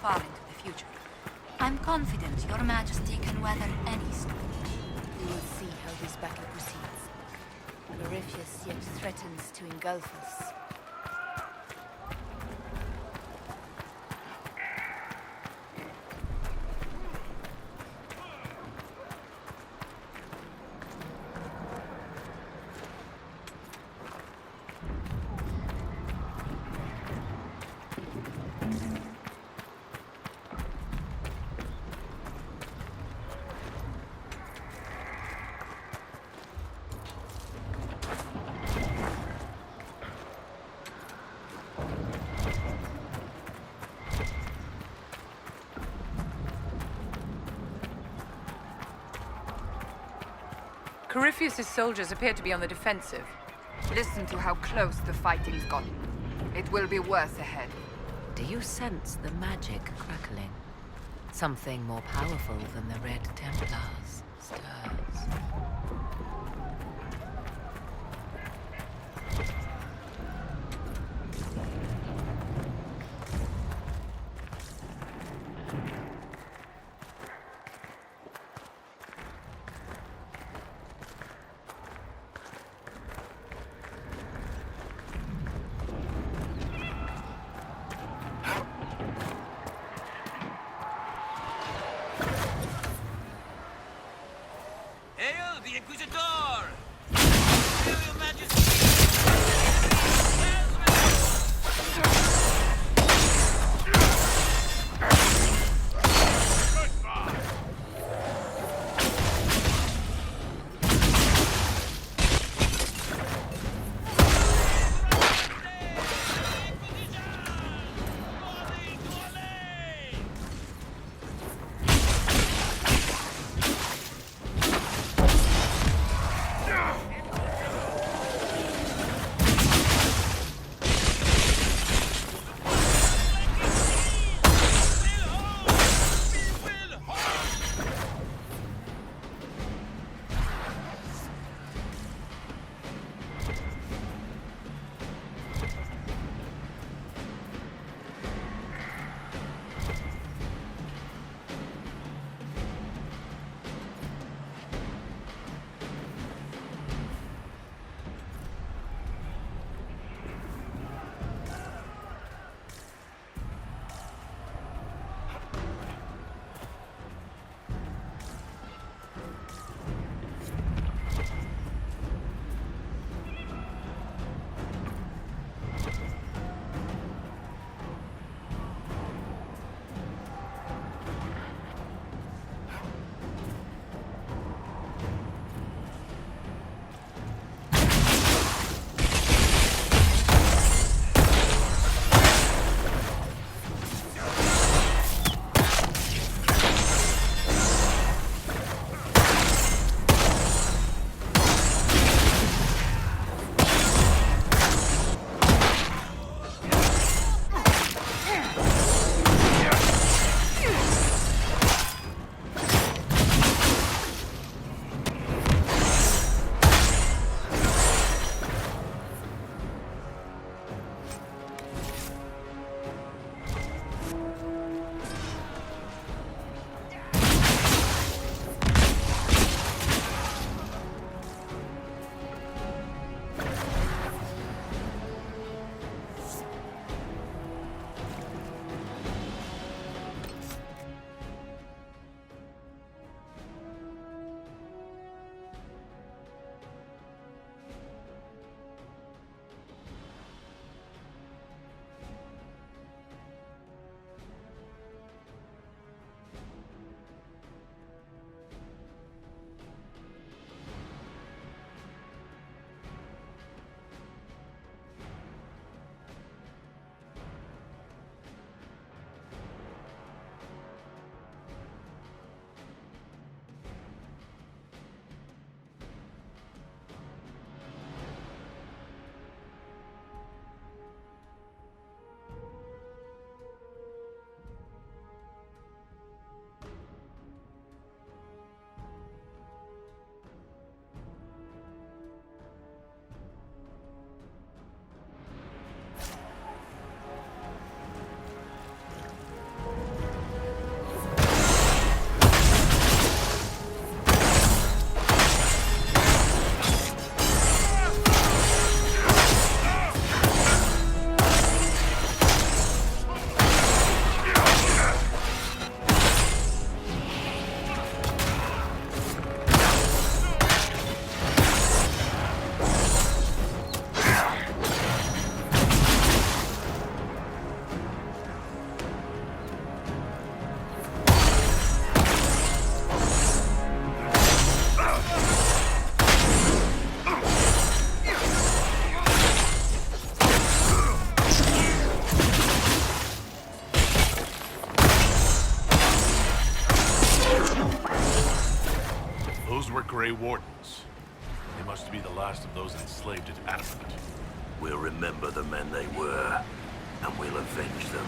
far into the future. I'm confident your majesty can weather any storm. We will see how this battle proceeds. Corypheus yet threatens to engulf us. Corypheus' soldiers appear to be on the defensive. Listen to how close the fighting's gotten. It will be worse ahead. Do you sense the magic crackling? Something more powerful than the Red Templars stirs. Hail the Grey Wardens. They must be the last of those enslaved at Adamant. We'll remember the men they were, and we'll avenge them.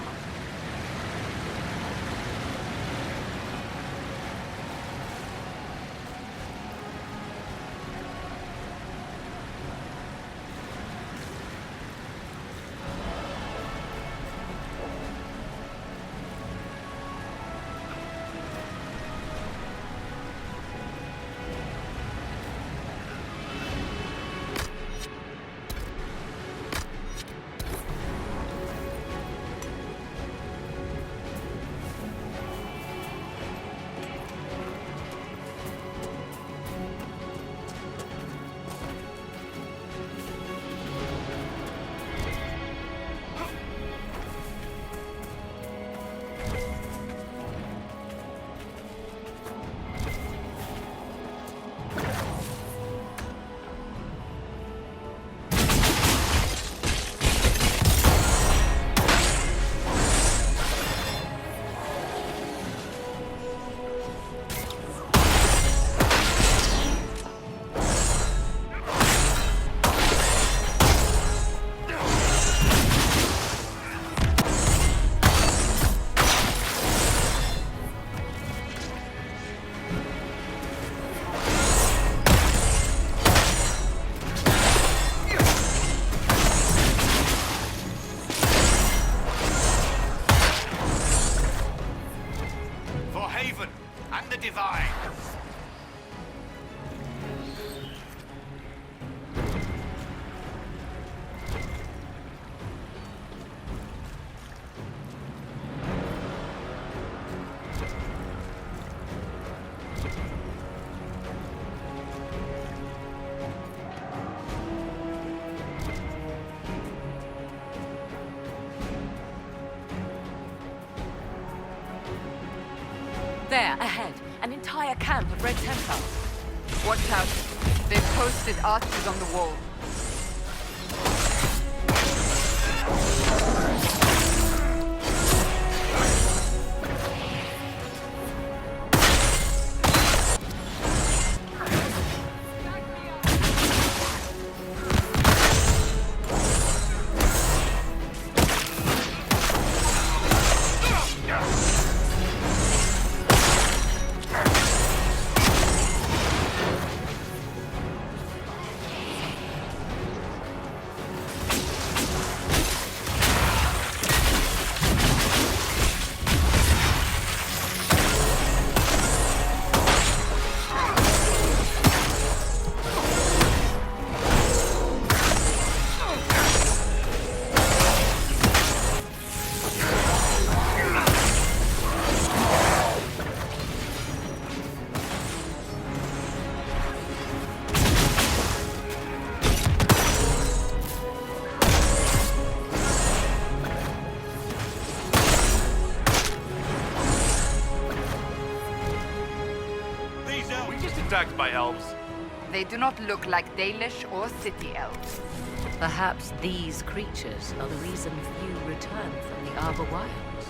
There, ahead. An entire camp of Red Templars. Watch out. They've posted archers on the wall. Attacked by elves. They do not look like Dalish or city elves. Perhaps these creatures are the reason few return from the Arbor Wilds.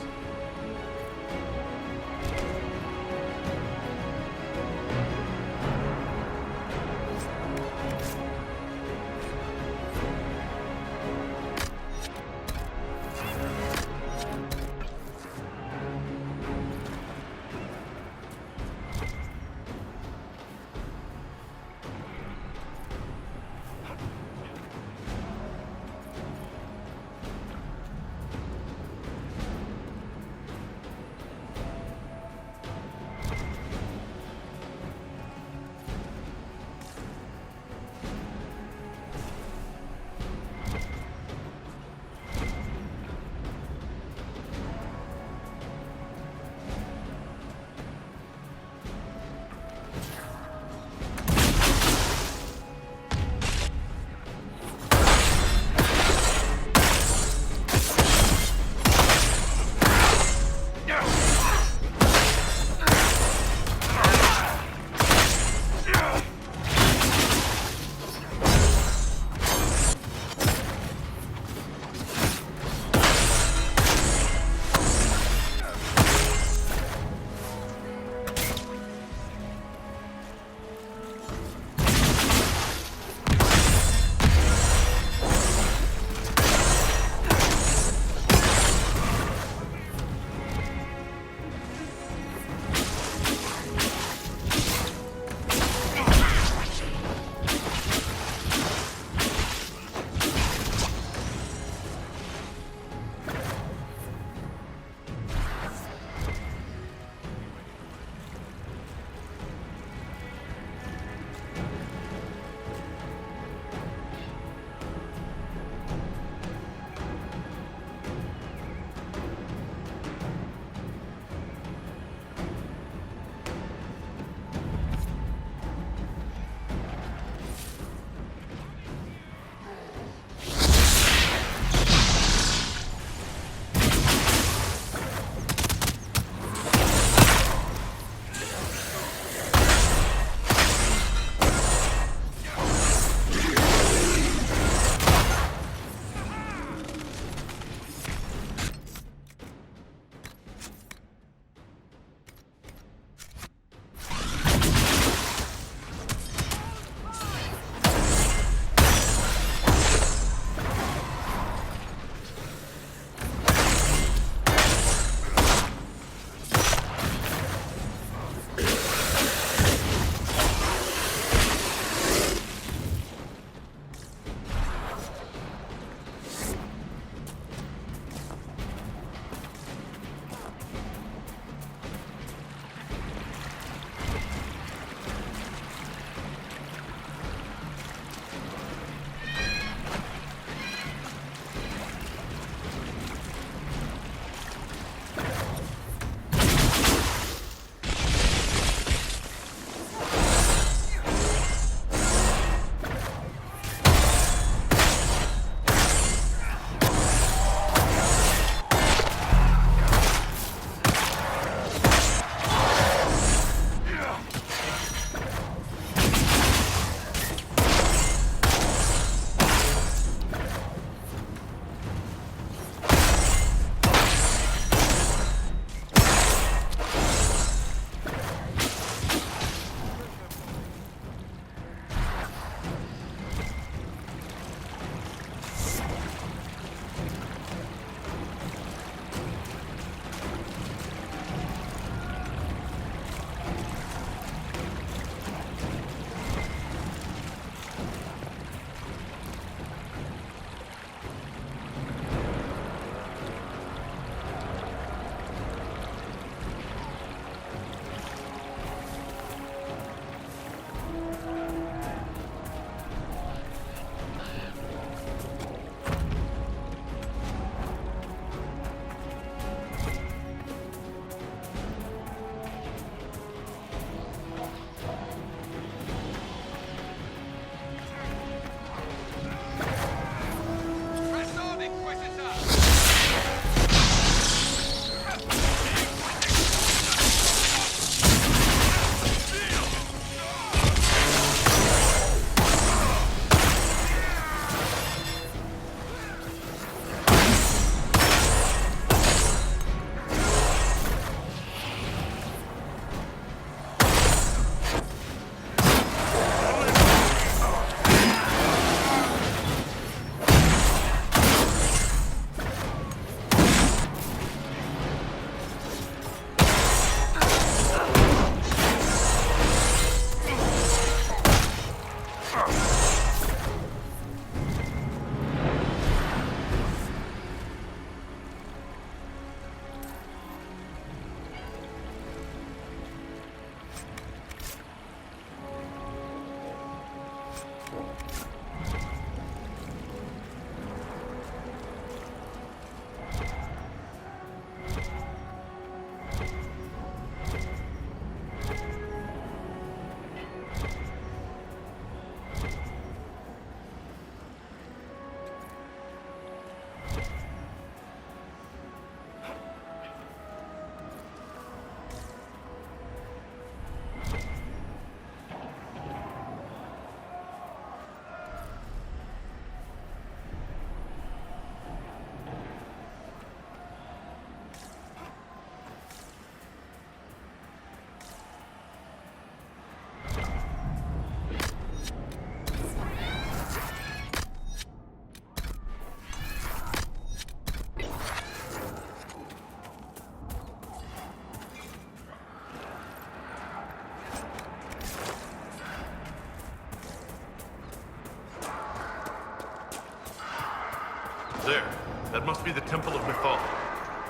That must be the Temple of Mythal.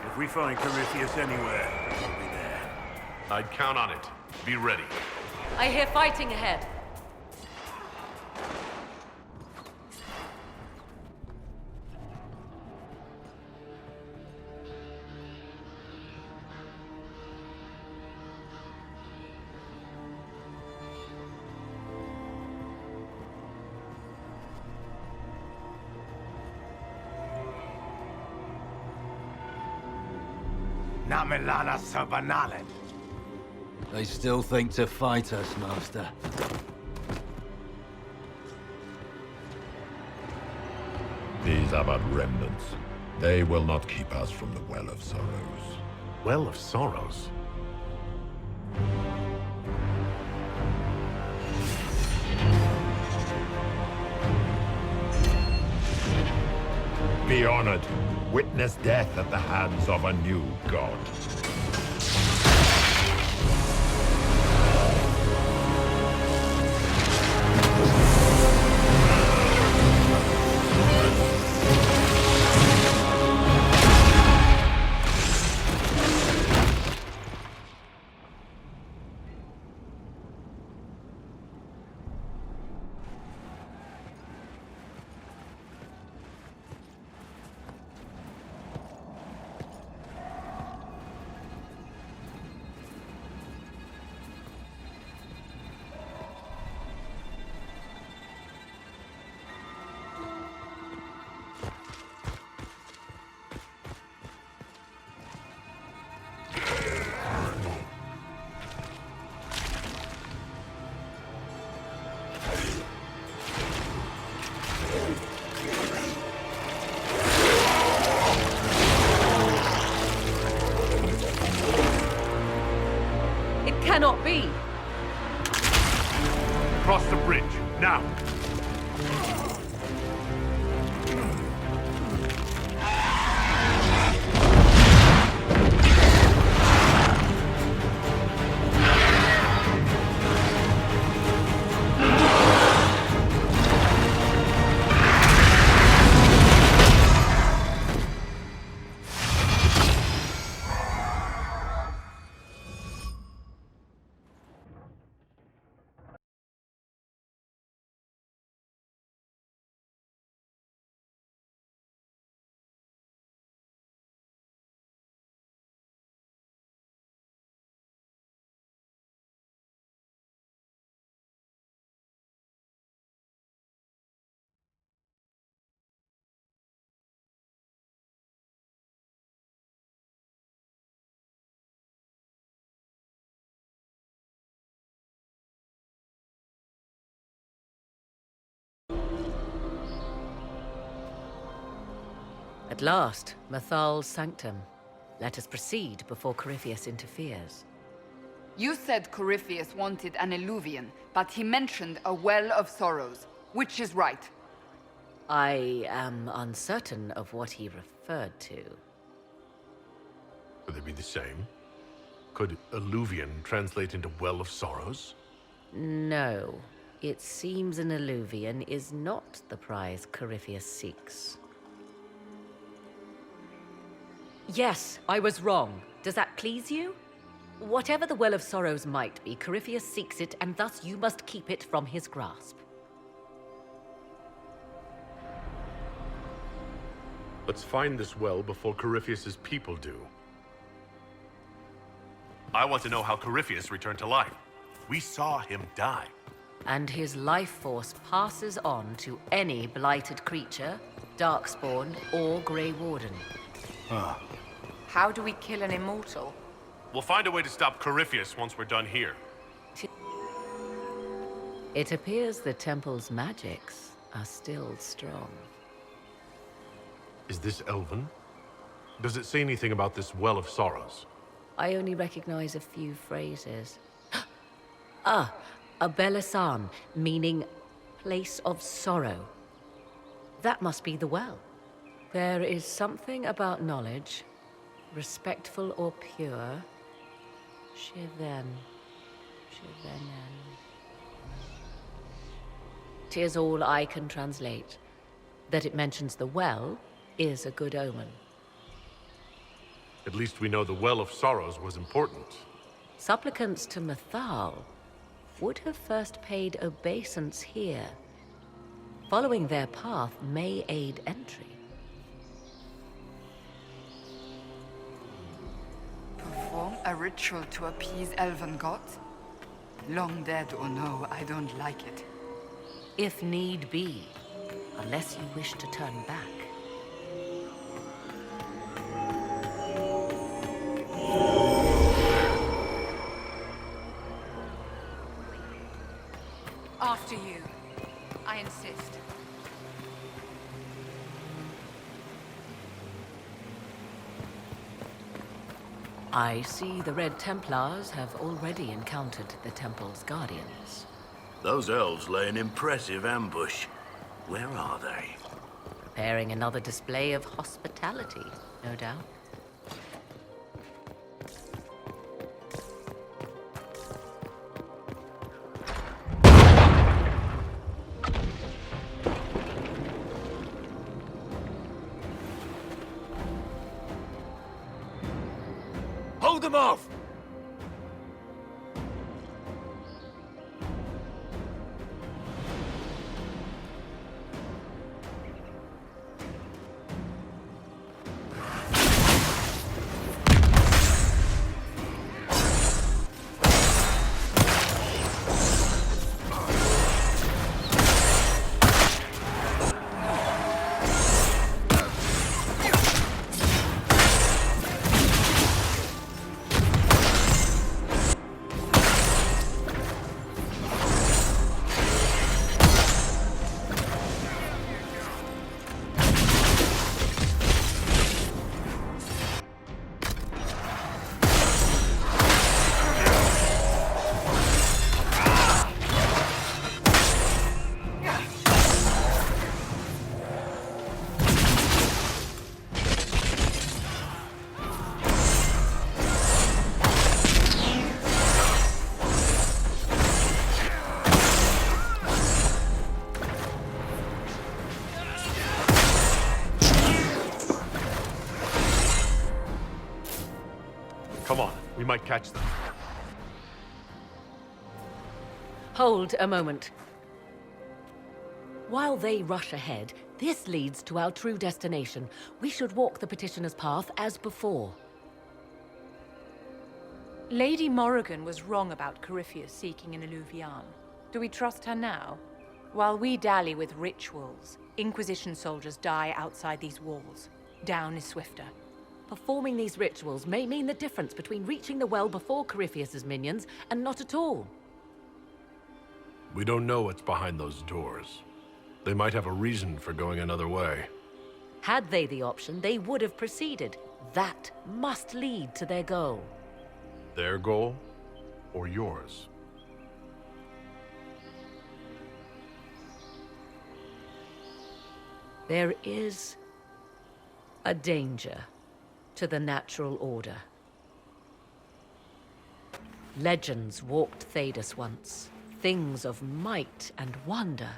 If we find Corypheus anywhere, we'll be there. I'd count on it. Be ready. I hear fighting ahead. Namilana Sabanalen. They still think to fight us, Master. These are but remnants. They will not keep us from the Well of Sorrows. Well of Sorrows? Be honored. Witness death at the hands of a new god. Cannot be! Cross the bridge, now! At last, Mythal's sanctum. Let us proceed before Corypheus interferes. You said Corypheus wanted an Eluvian, but he mentioned a Well of Sorrows. Which is right? I am uncertain of what he referred to. Could they be the same? Could Eluvian translate into Well of Sorrows? No. It seems an Eluvian is not the prize Corypheus seeks. Yes, I was wrong. Does that please you? Whatever the Well of Sorrows might be, Corypheus seeks it, and thus you must keep it from his grasp. Let's find this well before Corypheus's people do. I want to know how Corypheus returned to life. We saw him die. And his life force passes on to any blighted creature, Darkspawn, or Grey Warden. How do we kill an immortal? We'll find a way to stop Corypheus once we're done here. It appears the temple's magics are still strong. Is this Elven? Does it say anything about this Well of Sorrows? I only recognize a few phrases. A Belisan, meaning place of sorrow. That must be the well. There is something about knowledge, respectful or pure. Shivenen. 'Tis all I can translate. That it mentions the well is a good omen. At least we know the Well of Sorrows was important. Supplicants to Mathal would have first paid obeisance here. Following their path may aid entry. Perform a ritual to appease elven gods? Long dead or no, I don't like it. If need be, unless you wish to turn back. After you. I insist. I see the Red Templars have already encountered the Temple's guardians. Those elves lay an impressive ambush. Where are they? Preparing another display of hospitality, no doubt. Hold them off! Come on, we might catch them. Hold a moment. While they rush ahead, this leads to our true destination. We should walk the petitioner's path as before. Lady Morrigan was wrong about Corypheus seeking an Illuvian. Do we trust her now? While we dally with rituals, Inquisition soldiers die outside these walls. Down is swifter. Performing these rituals may mean the difference between reaching the well before Corypheus's minions and not at all. We don't know what's behind those doors. They might have a reason for going another way. Had they the option, they would have proceeded. That must lead to their goal. Their goal or yours? There is a danger to the natural order. Legends walked Thedas once, things of might and wonder.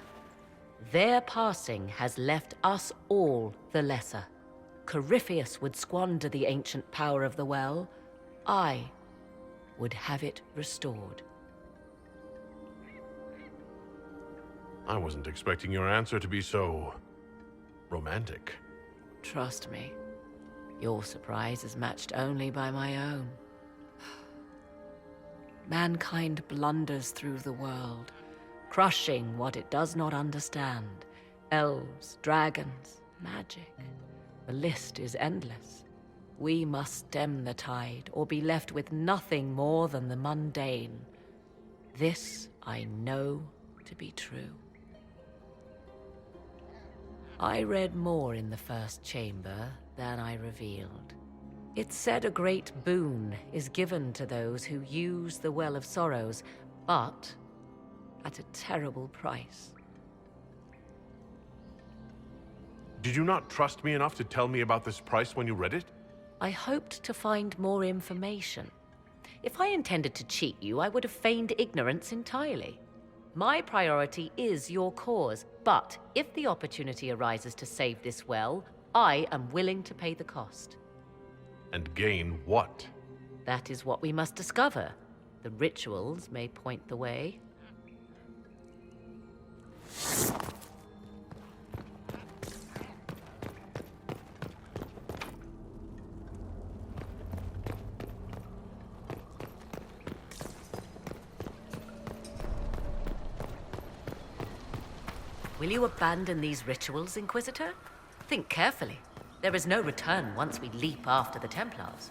Their passing has left us all the lesser. Corypheus would squander the ancient power of the well. I would have it restored. I wasn't expecting your answer to be so romantic. Trust me, your surprise is matched only by my own. Mankind blunders through the world, crushing what it does not understand. Elves, dragons, magic. The list is endless. We must stem the tide, or be left with nothing more than the mundane. This I know to be true. I read more in the first chamber than I revealed. It said a great boon is given to those who use the Well of Sorrows, but at a terrible price. Did you not trust me enough to tell me about this price when you read it? I hoped to find more information. If I intended to cheat you, I would have feigned ignorance entirely. My priority is your cause, but if the opportunity arises to save this well, I am willing to pay the cost. And gain what? That is what we must discover. The rituals may point the way. Will you abandon these rituals, Inquisitor? Think carefully. There is no return once we leap after the Templars.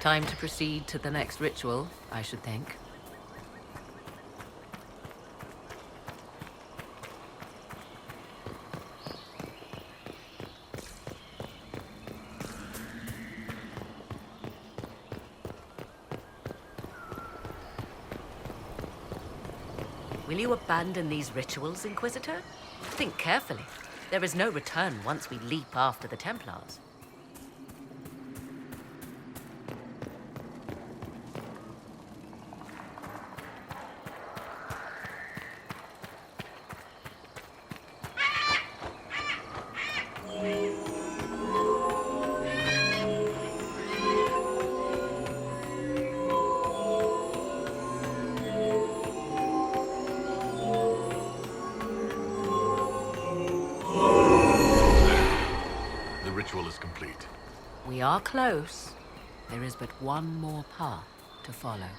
Time to proceed to the next ritual, I should think. Will you abandon these rituals, Inquisitor? Think carefully. There is no return once we leap after the Templars. The ritual is complete. We are close. There is but one more path to follow.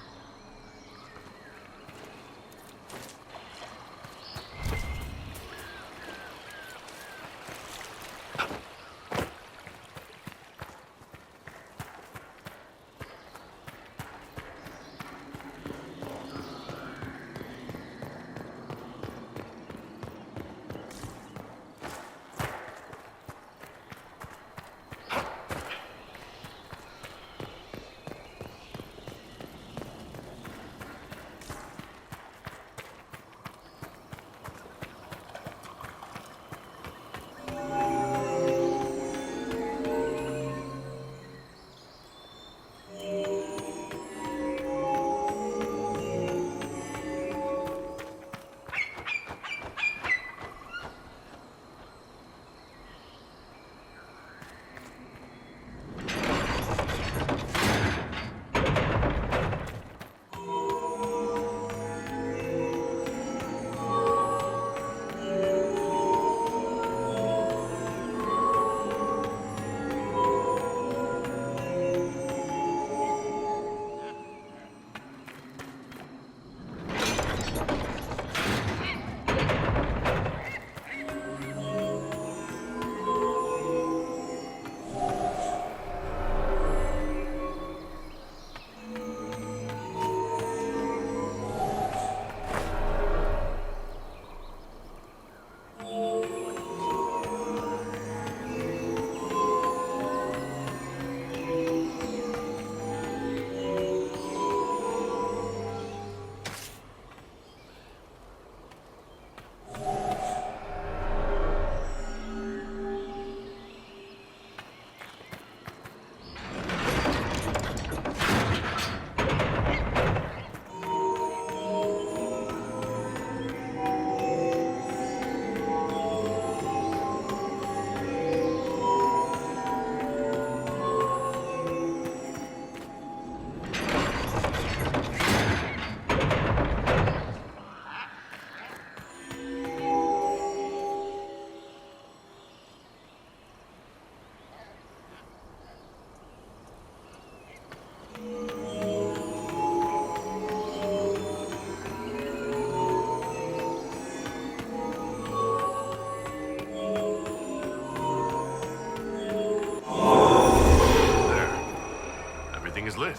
Is lit.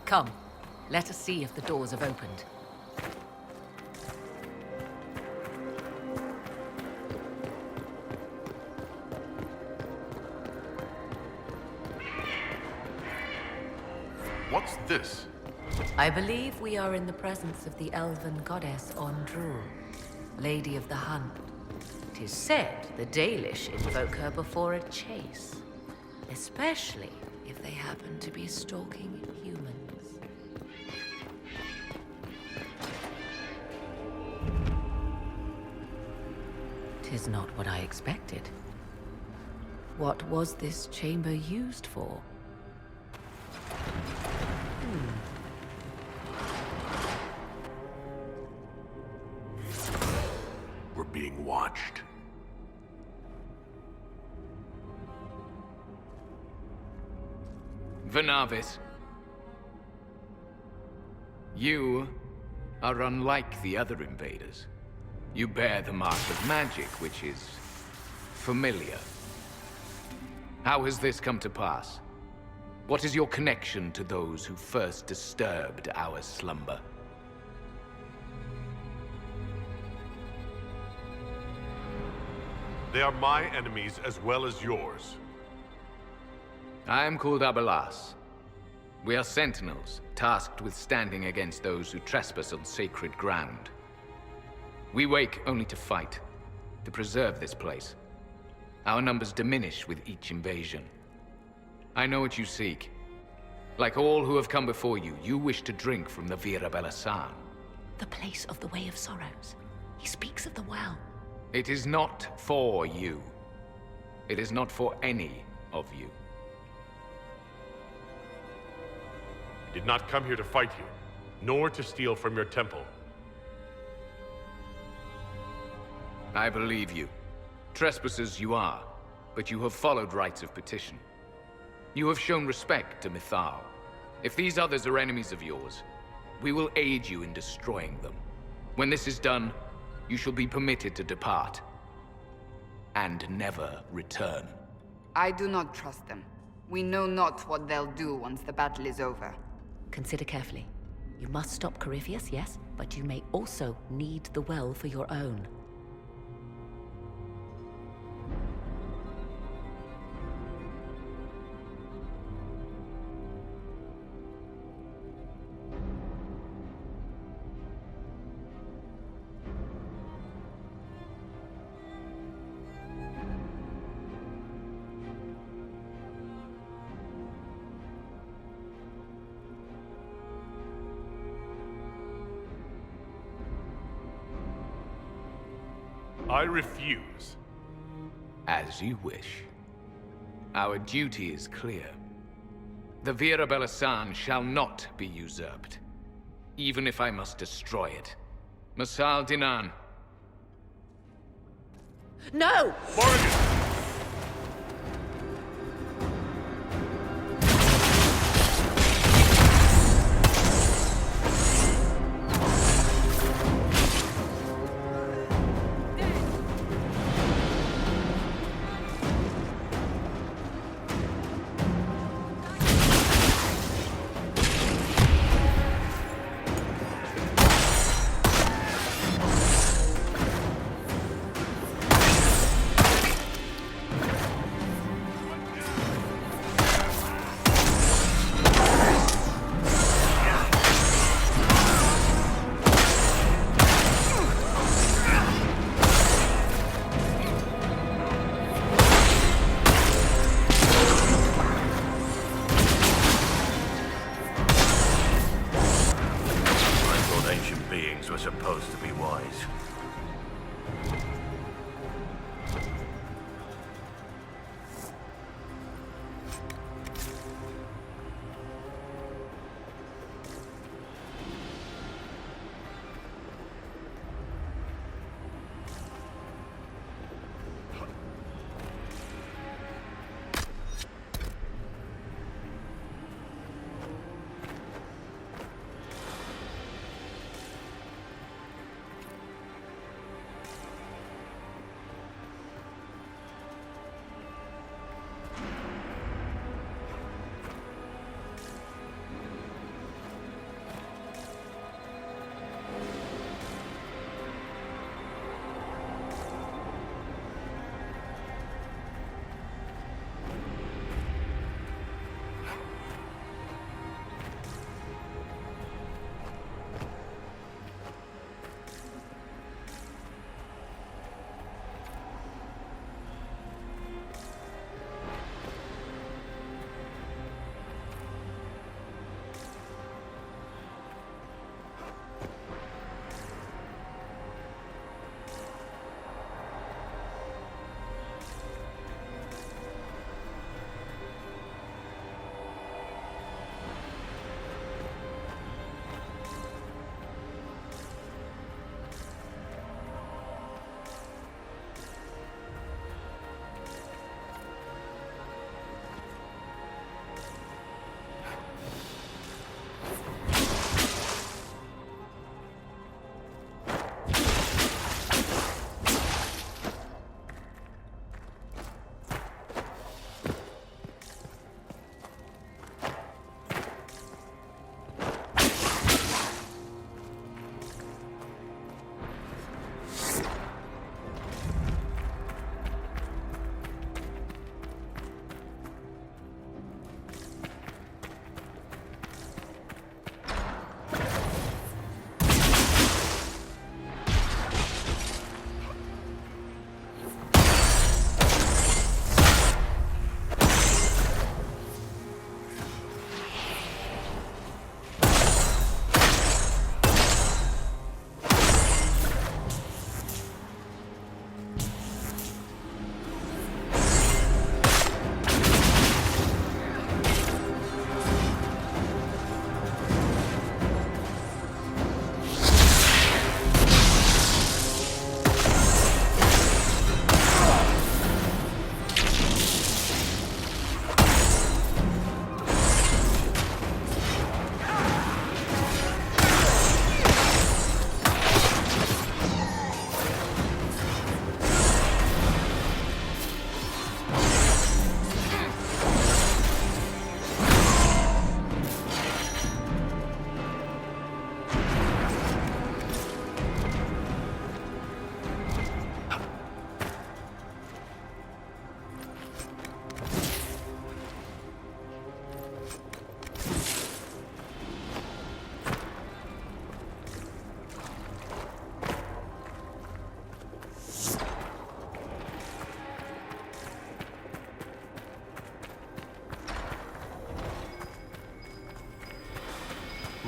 Come, let us see if the doors have opened. What's this? I believe we are in the presence of the elven goddess Ondrul, Lady of the Hunt. 'Tis said the Dalish invoke her before a chase, especially if they happen to be stalking humans. 'Tis not what I expected. What was this chamber used for? We're being watched. Venavis, you are unlike the other invaders. You bear the mark of magic, which is familiar. How has this come to pass? What is your connection to those who first disturbed our slumber? They are my enemies as well as yours. I am called Abelas. We are sentinels, tasked with standing against those who trespass on sacred ground. We wake only to fight, to preserve this place. Our numbers diminish with each invasion. I know what you seek. Like all who have come before you, you wish to drink from the Vira Belasan. The place of the Way of Sorrows. He speaks of the well. It is not for you. It is not for any of you. I did not come here to fight you, nor to steal from your temple. I believe you. Trespassers you are, but you have followed rites of petition. You have shown respect to Mythal. If these others are enemies of yours, we will aid you in destroying them. When this is done, you shall be permitted to depart. And never return. I do not trust them. We know not what they'll do once the battle is over. Consider carefully. You must stop Corypheus, yes, but you may also need the well for your own. I refuse. As you wish. Our duty is clear. The Vira Belasan shall not be usurped, even if I must destroy it. Masal Dinan. No! Morgan! Were supposed to be wise.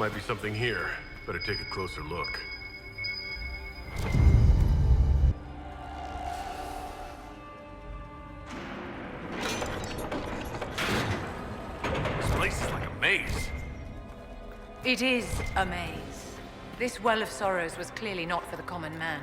might be something here. Better take a closer look. This place is like a maze. It is a maze. This Well of Sorrows was clearly not for the common man.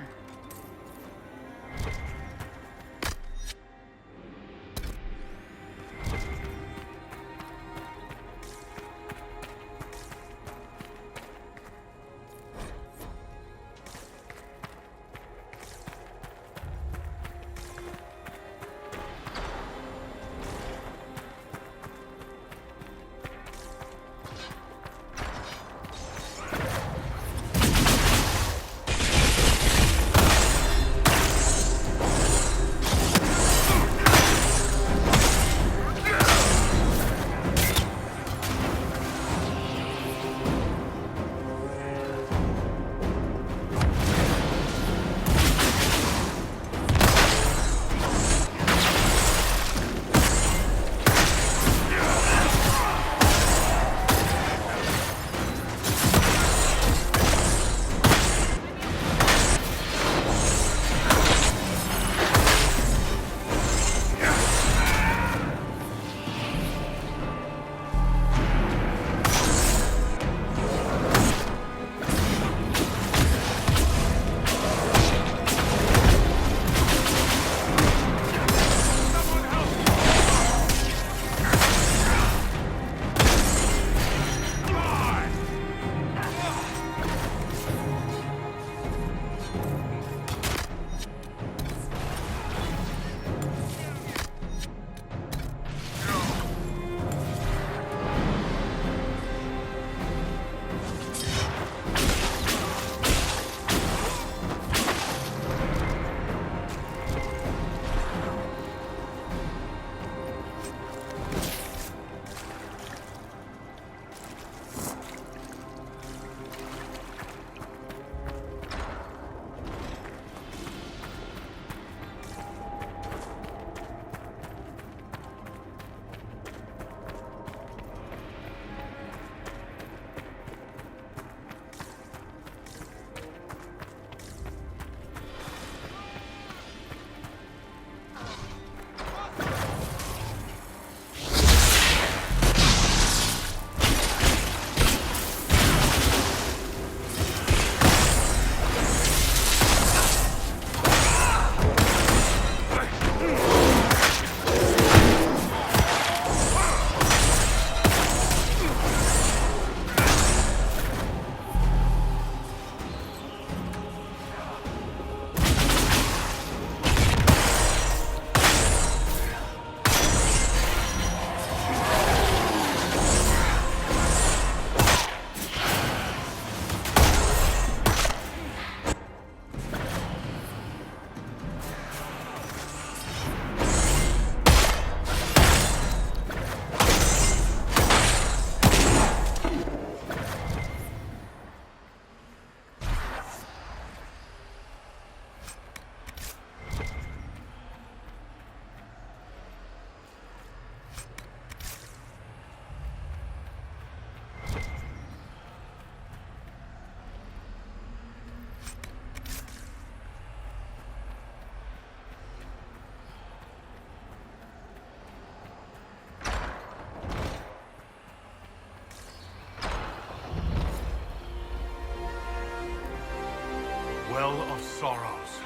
Well of Sorrows.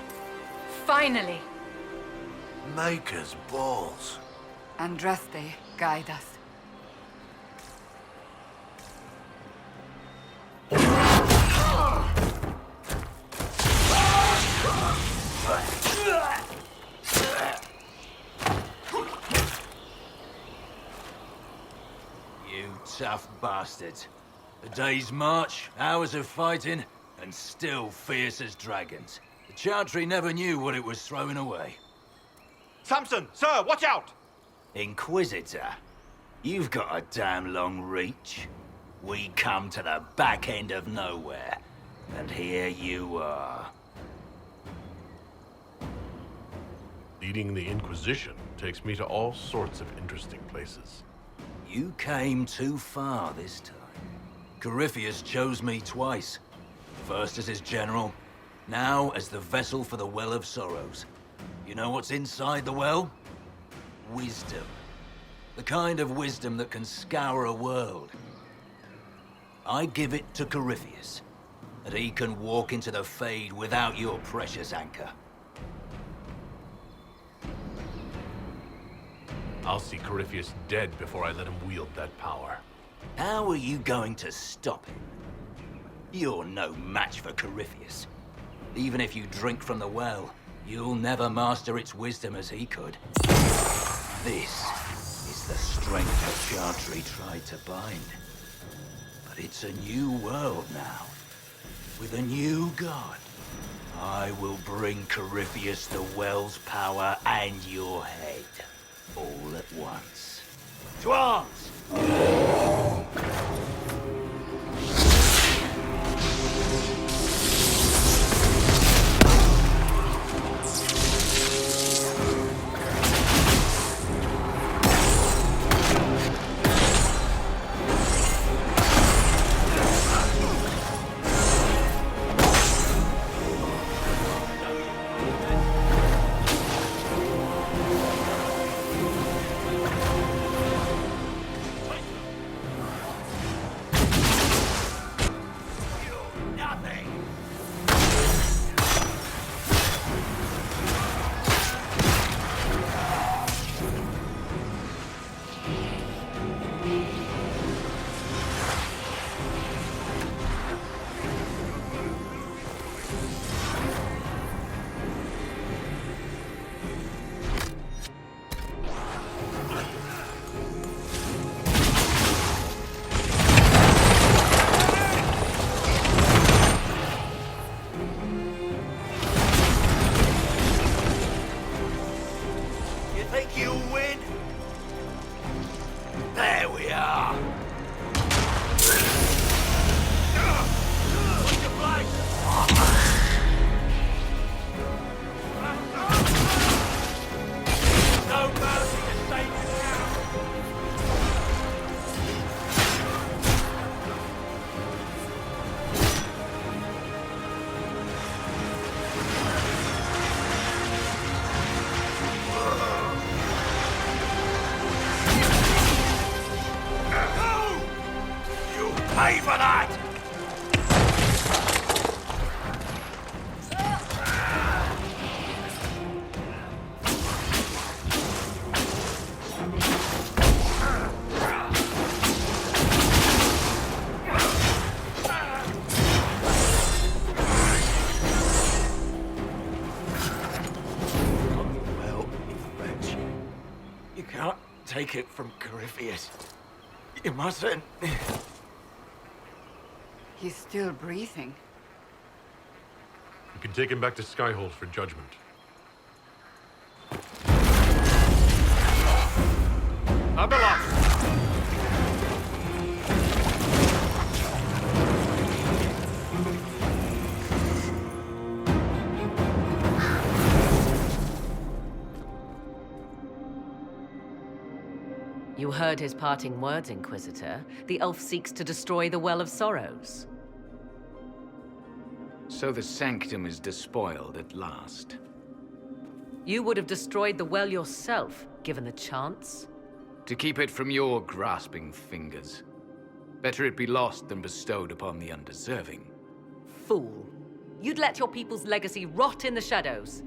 Finally! Maker's balls. Andraste, guide us. You tough bastards. A day's march, hours of fighting, and still fierce as dragons. The Chantry never knew what it was throwing away. Samson, sir, watch out! Inquisitor, you've got a damn long reach. We come to the back end of nowhere, and here you are. Leading the Inquisition takes me to all sorts of interesting places. You came too far this time. Corypheus chose me twice. First as his general, now as the vessel for the Well of Sorrows. You know what's inside the well? Wisdom. The kind of wisdom that can scour a world. I give it to Corypheus, that he can walk into the Fade without your precious anchor. I'll see Corypheus dead before I let him wield that power. How are you going to stop him? You're no match for Corypheus. Even if you drink from the well, you'll never master its wisdom as he could. This is the strength that Chantry tried to bind. But it's a new world now, with a new god. I will bring Corypheus the well's power and your head, all at once. To arms! Pay for that! Well, wretch. You can't take it from Corypheus. You mustn't. He's still breathing. You can take him back to Skyhold for judgment. Abeloth! You heard his parting words, Inquisitor. The elf seeks to destroy the Well of Sorrows. So the Sanctum is despoiled at last. You would have destroyed the well yourself, given the chance. To keep it from your grasping fingers. Better it be lost than bestowed upon the undeserving. Fool. You'd let your people's legacy rot in the shadows.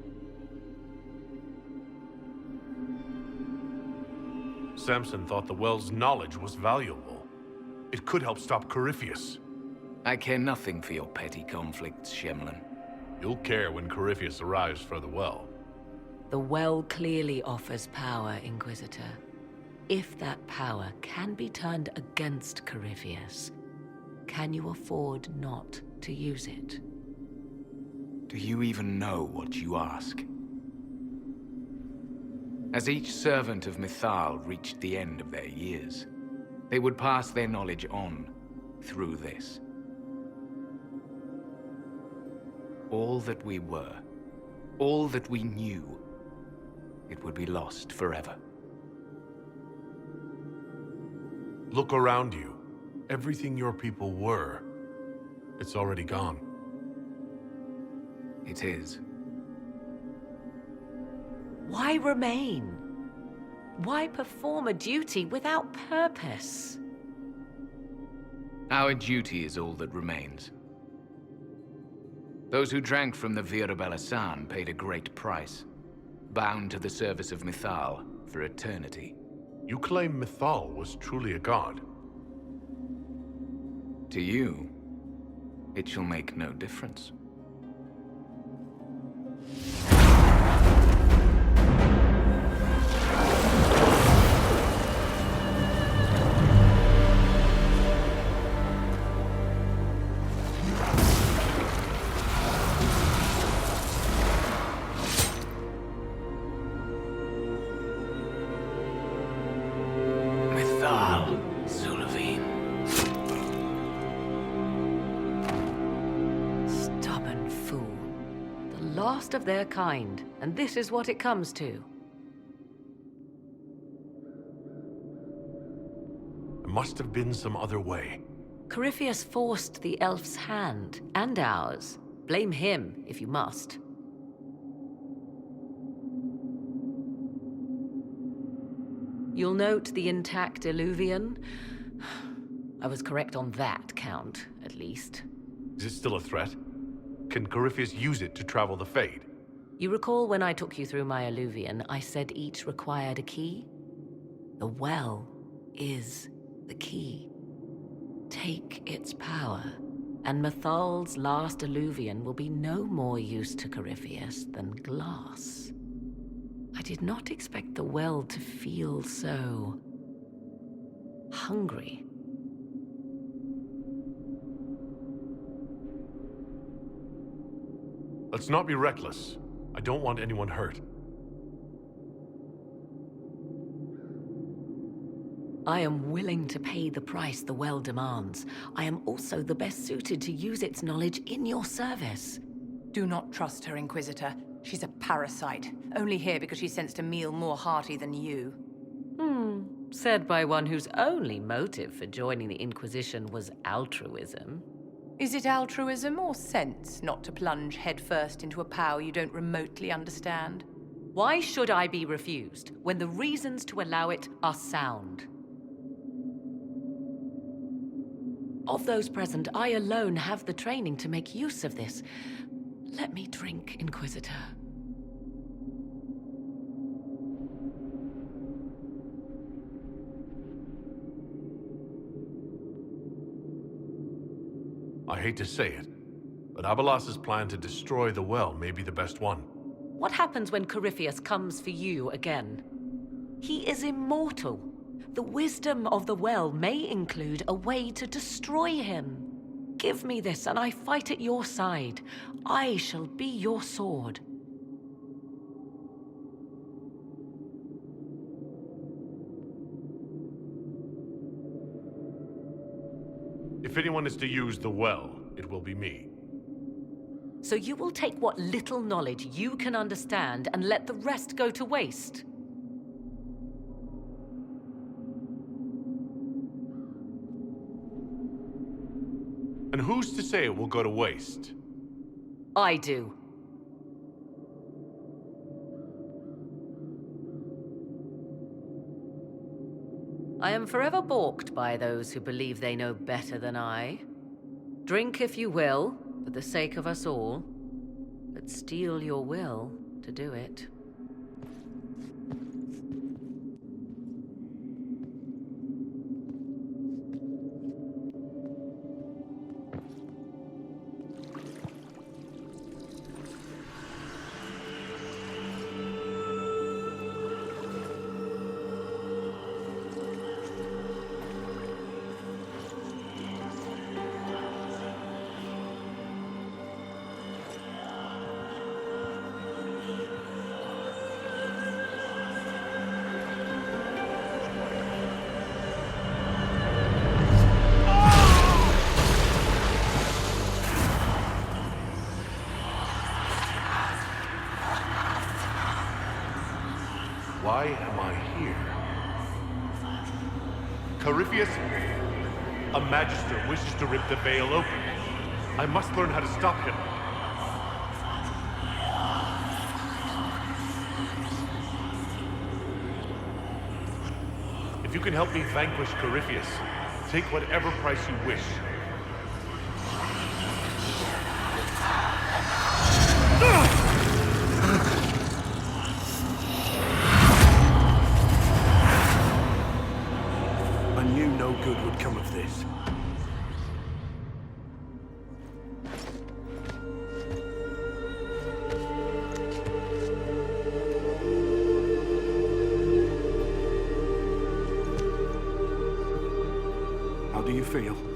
Samson thought the well's knowledge was valuable. It could help stop Corypheus. I care nothing for your petty conflicts, Shemlin. You'll care when Corypheus arrives for the well. The well clearly offers power, Inquisitor. If that power can be turned against Corypheus, can you afford not to use it? Do you even know what you ask? As each servant of Mythal reached the end of their years, they would pass their knowledge on through this. All that we were, all that we knew, it would be lost forever. Look around you. Everything your people were, it's already gone. It is. Why remain? Why perform a duty without purpose? Our duty is all that remains. Those who drank from the Virabalasan paid a great price, bound to the service of Mythal for eternity. You claim Mythal was truly a god. To you, it shall make no difference. Last of their kind, and this is what it comes to. There must have been some other way. Corypheus forced the elf's hand, and ours. Blame him, if you must. You'll note the intact Illuvian. I was correct on that count, at least. Is it still a threat? Can Corypheus use it to travel the Fade? You recall when I took you through my Illuvian, I said each required a key? The well is the key. Take its power, and Mythal's last Illuvian will be no more use to Corypheus than glass. I did not expect the well to feel so hungry. Let's not be reckless. I don't want anyone hurt. I am willing to pay the price the well demands. I am also the best suited to use its knowledge in your service. Do not trust her, Inquisitor. She's a parasite, only here because she sensed a meal more hearty than you. Said by one whose only motive for joining the Inquisition was altruism. Is it altruism or sense not to plunge headfirst into a power you don't remotely understand? Why should I be refused when the reasons to allow it are sound? Of those present, I alone have the training to make use of this. Let me drink, Inquisitor. I hate to say it, but Abelas's plan to destroy the well may be the best one. What happens when Corypheus comes for you again? He is immortal. The wisdom of the well may include a way to destroy him. Give me this, and I fight at your side. I shall be your sword. If anyone is to use the well, it will be me. So you will take what little knowledge you can understand and let the rest go to waste? And who's to say it will go to waste? I do. I am forever balked by those who believe they know better than I. Drink if you will, for the sake of us all, but steel your will to do it. Why am I here? Corypheus? A Magister wishes to rip the veil open. I must learn how to stop him. If you can help me vanquish Corypheus, take whatever price you wish. I knew no good would come of this. How do you feel?